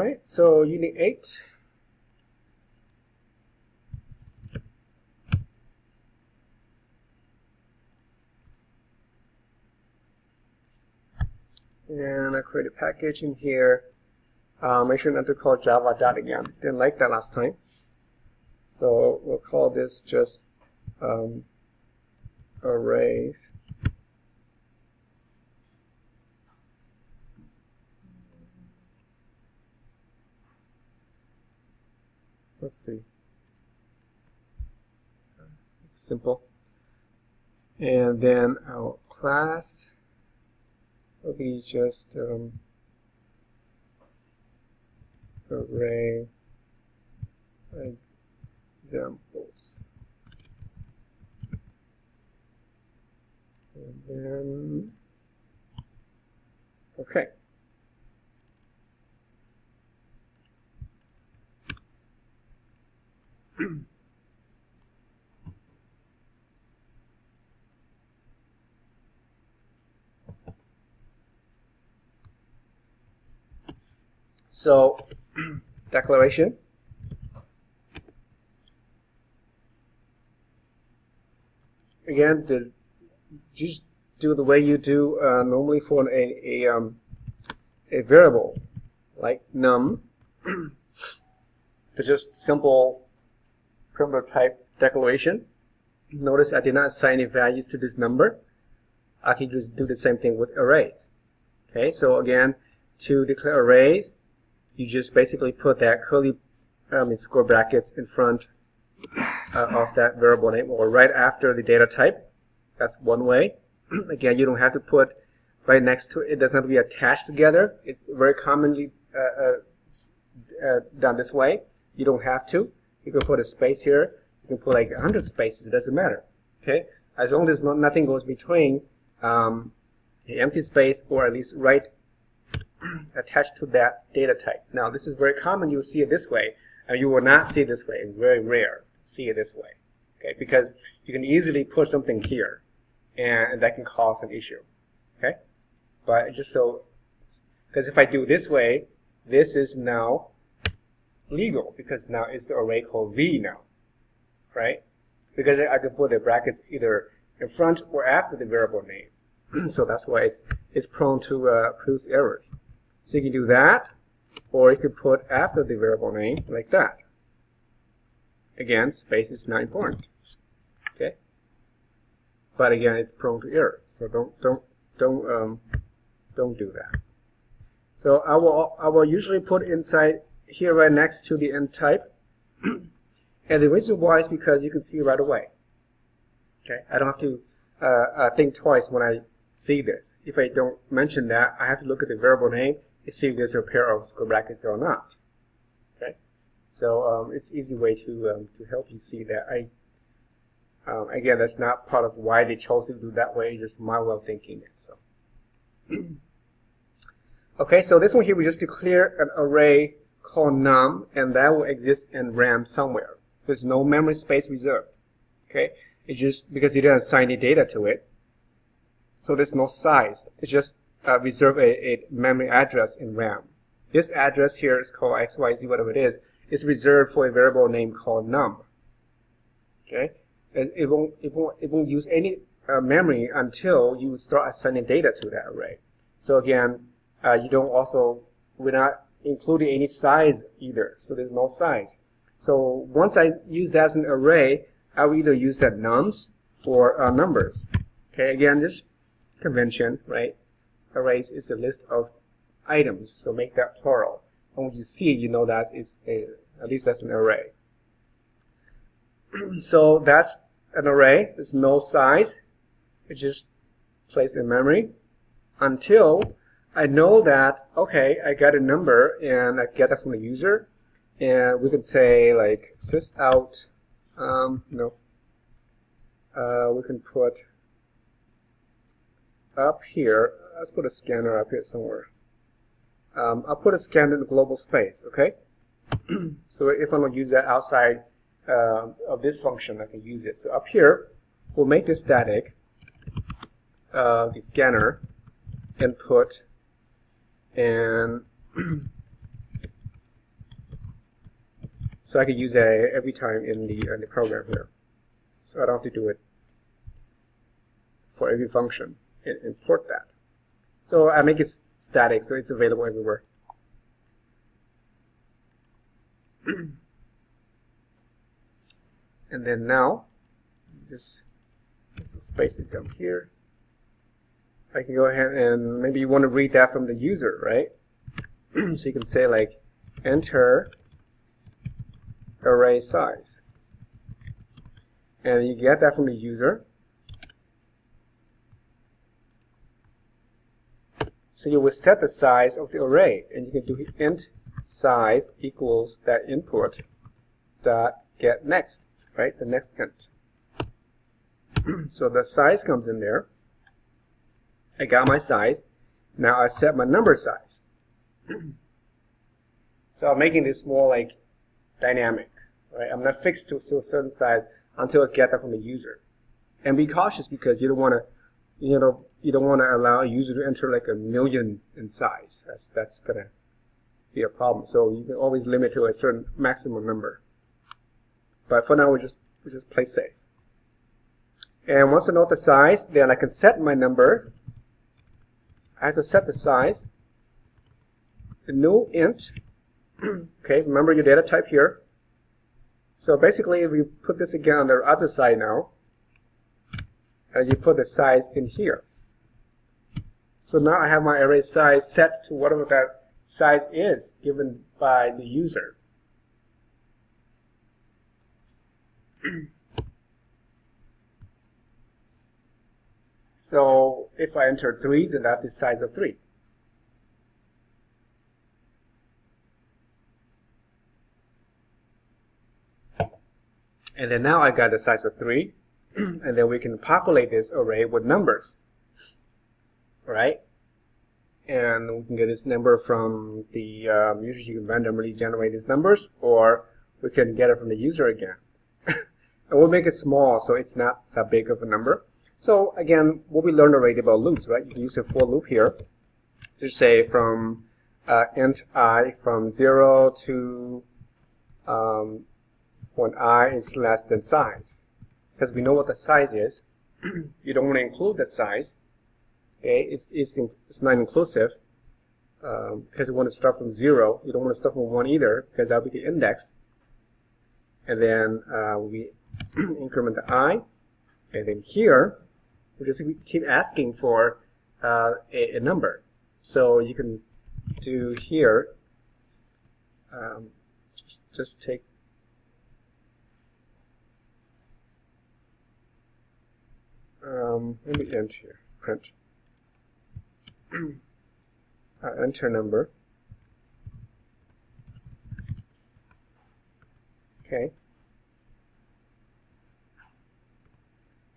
right, so unit 8. And I create a package in here. Make sure not to call Java dot again. Didn't like that last time. So we'll call this just arrays. Let's see. Simple. And then our class will be just array examples. And then, okay. So, declaration. Again, just do the way you do normally for a variable like num. It's just simple primitive type declaration. Notice I did not assign any values to this number. I can just do the same thing with arrays. Okay, so again, to declare arrays, you just basically put that curly square brackets in front of that variable name or right after the data type. That's one way. Again, you don't have to put right next to it. It doesn't have to be attached together. It's very commonly done this way. You don't have to. You can put a space here. You can put like 100 spaces. It doesn't matter. Okay, as long as nothing goes between the empty space or at least right attached to that data type. Now, this is very common. You'll see it this way, and you will not see it this way. It's very rare to see it this way. Okay, because you can easily put something here, and that can cause an issue. Okay, but just so, because if I do this way, this is now legal because now it's the array called V now, right? Because I can put the brackets either in front or after the variable name. So that's why it's prone to produce errors. So you can do that, or you could put after the variable name like that. Again, space is not important. Okay, but again, it's prone to error. So don't do that. So I will usually put inside here right next to the end type, and the reason why is because you can see right away. Okay, I don't have to think twice when I see this. If I don't mention that, I have to look at the variable name and see if there's a pair of square brackets there or not. Okay, so it's an easy way to help you see that. Again, that's not part of why they chose to do that way. Just my way of thinking it. So, okay, so this one here we just declare an array called num, and that will exist in RAM somewhere. There's no memory space reserved. Okay, it's just because you didn't assign any data to it. So there's no size. It's just reserve a memory address in RAM. This address here is called XYZ, whatever it is. It's reserved for a variable name called num. Okay, and it won't use any memory until you start assigning data to that array. So again, we're not including any size either. So there's no size. So once I use that as an array, I will either use that nums or numbers. Okay, again, just convention, right? Arrays is a list of items, so make that plural. And when you see it, you know that it's at least that's an array. So that's an array. There's no size. It's just placed in memory until I know that, okay, I got a number and I get that from the user, and we could say like sysout. We can put up here. Let's put a scanner up here somewhere. I'll put a scanner in the global space. Okay. So if I'm going to use that outside of this function, I can use it. So up here, we'll make this static. The scanner input, and So I could use that every time in the program here. So I don't have to do it for every function and import that. So I make it static so it's available everywhere. And then now, just some spaces down here. I can go ahead and maybe you want to read that from the user, right? So you can say like enter array size. And you get that from the user. So you will set the size of the array, and you can do int size equals that input dot get next, right? The next int. So the size comes in there. I got my size. Now I set my number size. So I'm making this more like dynamic, right? I'm not fixed to a certain size until I get that from the user. And be cautious because you don't want to, you don't want to allow a user to enter like 1,000,000 in size. That's gonna be a problem. So you can always limit to a certain maximum number. But for now, we just play safe. And once I know the size, then I can set my number. I have to set the size. The new int. Okay, remember your data type here. So basically, if you put this again on the other side now, and you put the size in here. So now I have my array size set to whatever that size is given by the user. So if I enter 3, then that's the size of 3. And then now I got the size of 3. And then we can populate this array with numbers. Right? And we can get this number from the usually you can randomly generate these numbers, or we can get it from the user again. And we'll make it small so it's not that big of a number. So again, what we learned already about loops, right? You can use a for loop here to say from int I from 0 to when I is less than size. Because we know what the size is. You don't want to include the size. Okay, it's not inclusive because you want to start from 0. You don't want to start from 1 either because that will be the index. And then we increment the I. And then here, we just keep asking for a number. So you can do here, just take maybe int here, print enter number. Okay.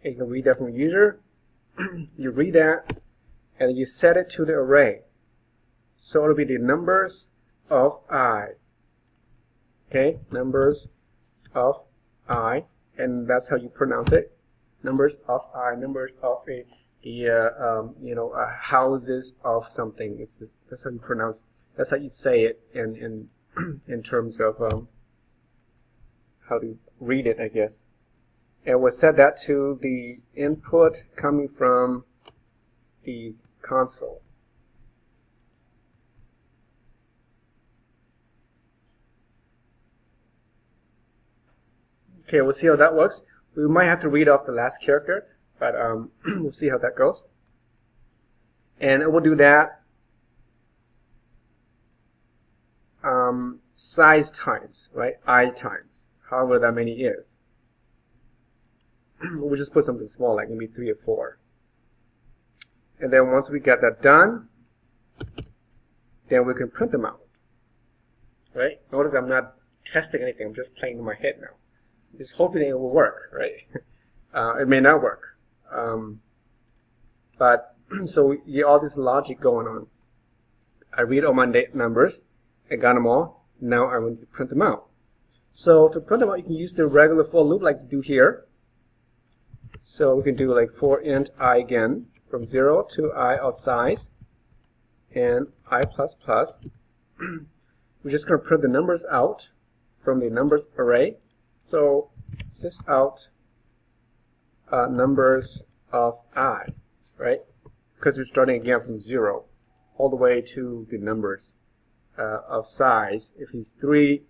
You can read that from user. You read that, and you set it to the array. So it'll be the numbers of I. Okay, numbers of I, and that's how you pronounce it. Numbers of I, numbers of houses of something. That's how you pronounce. That's how you say it in terms of how to read it, I guess. And we'll set that to the input coming from the console. Okay, we'll see how that works. We might have to read off the last character, but we'll see how that goes. And we'll do that size times, right? I times, however that many is. We'll just put something small, like maybe 3 or 4. And then once we get that done, then we can print them out. Right? Notice I'm not testing anything, I'm just playing in my head now. Just hoping it will work, right? It may not work. But so all this logic going on. I read all my numbers, I got them all, now I want to print them out. So to print them out, you can use the regular for loop like you do here. So we can do like for int I again, from 0 to I of size, and I++. We're just going to print the numbers out from the numbers array. So sys out numbers of I, right? Because we're starting again from 0 all the way to the numbers of size. If it's 3,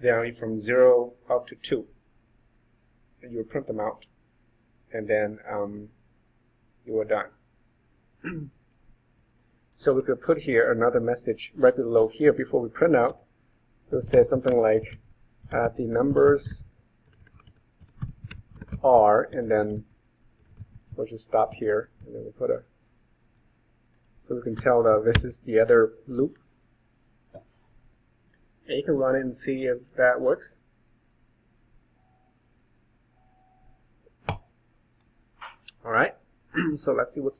then from 0 up to 2. And you will print them out, and then you are done. So we could put here another message right below here before we print out. We'll say something like the numbers are, and then we'll just stop here, and then we'll put a, so we can tell that this is the other loop. And you can run it and see if that works. All right, so let's see if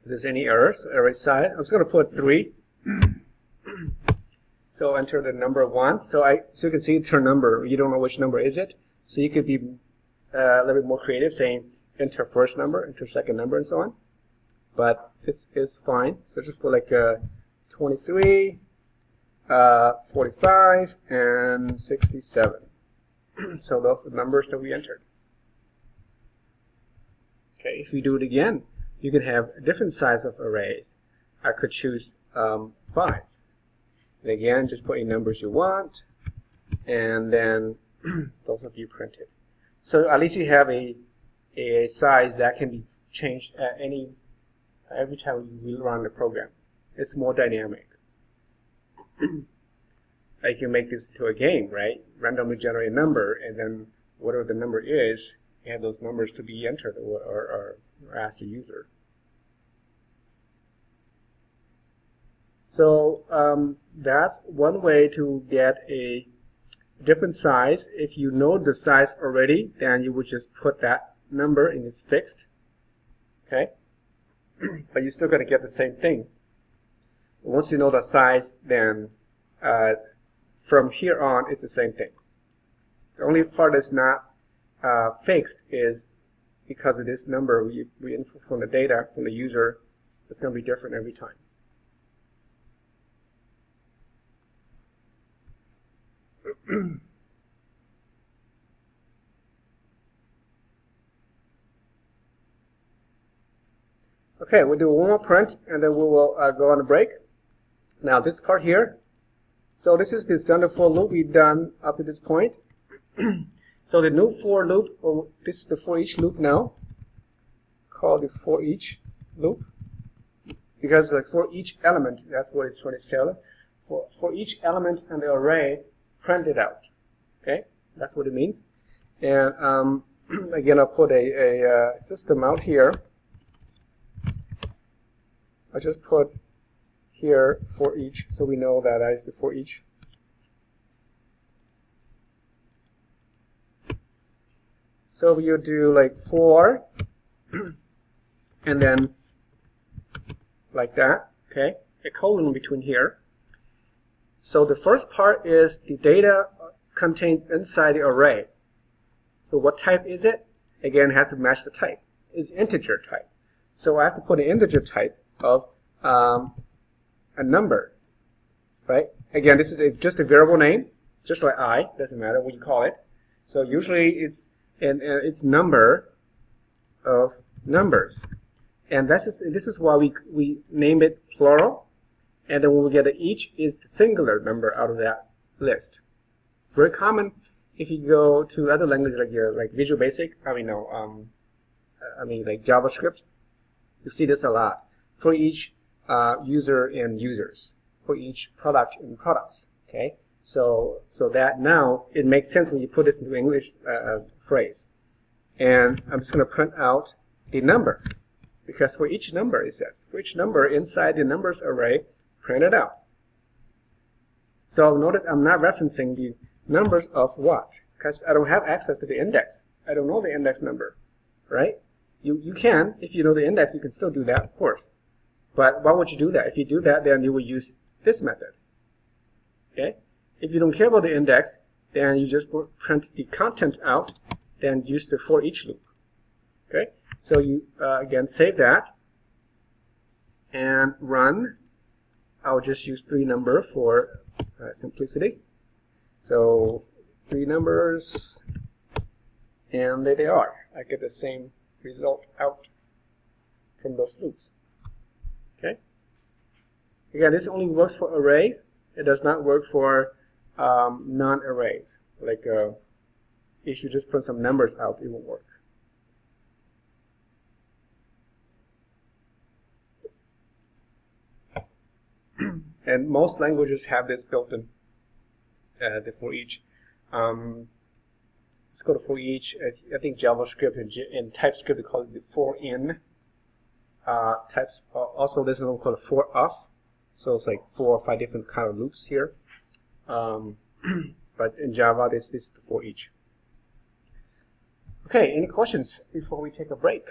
there's any errors. Array size, I'm just going to put 3. So enter the number 1. So you can see it's her number. You don't know which number is it. So you could be a little bit more creative, saying enter first number, enter second number, and so on. But this is fine. So just put like 23, 45, and 67. So those are the numbers that we entered. Okay, if we do it again, you can have a different size of arrays. I could choose 5. And again, just put any numbers you want, and then those will be printed. So at least you have a size that can be changed at every time you run the program. It's more dynamic. Like you make this to a game, right? Randomly generate a number, and then whatever the number is, you have those numbers to be entered or ask the user. So that's one way to get a different size. If you know the size already, then you would just put that number and it's fixed. Okay? But you're still going to get the same thing. Once you know the size, then from here on, it's the same thing. The only part that's not fixed is because of this number we input from the data, from the user, it's going to be different every time. Okay, we'll do one more print, and then we will go on a break. Now this part here, so this is the standard for loop we've done up to this point. So the new for loop, this is the for each loop now, called the for each loop, because for each element, that's what it's trying to tell us. For each element in the array, print it out. Okay, that's what it means. And again, I'll put a system out here. I'll just put here for each, so we know that is the for each. So you do like for, and then like that, okay, a colon between here. So the first part is the data contains inside the array. So what type is it? Again, it has to match the type. It's integer type. So I have to put an integer type of a number, right? Again, this is just a variable name, just like I, doesn't matter what you call it. So usually it's number of numbers. And this is why we name it plural. And then when we get a each is the singular number out of that list. It's very common if you go to other languages like Visual Basic. like JavaScript. You see this a lot for each user and users, for each product and products. Okay, so that now it makes sense when you put this into English phrase. And I'm just going to print out the number, because for each number it says for each number inside the numbers array, print it out. So notice I'm not referencing the numbers of what, because I don't have access to the index. I don't know the index number, right? You can, if you know the index, you can still do that, of course. But why would you do that? If you do that, then you will use this method. Okay? If you don't care about the index, then you just print the content out, then use the for each loop. Okay? So you again save that and run. I'll just use 3 number for simplicity. So 3 numbers, and there they are. I get the same result out from those loops. Okay. Again, this only works for arrays. It does not work for non-arrays. Like if you just print some numbers out, it won't work. And most languages have this built in, the for each. Let's go to for each. I think JavaScript and TypeScript, they call it the for in. Also, there's one called a for of. So it's like 4 or 5 different kind of loops here. But in Java, this is the for each. Okay, any questions before we take a break?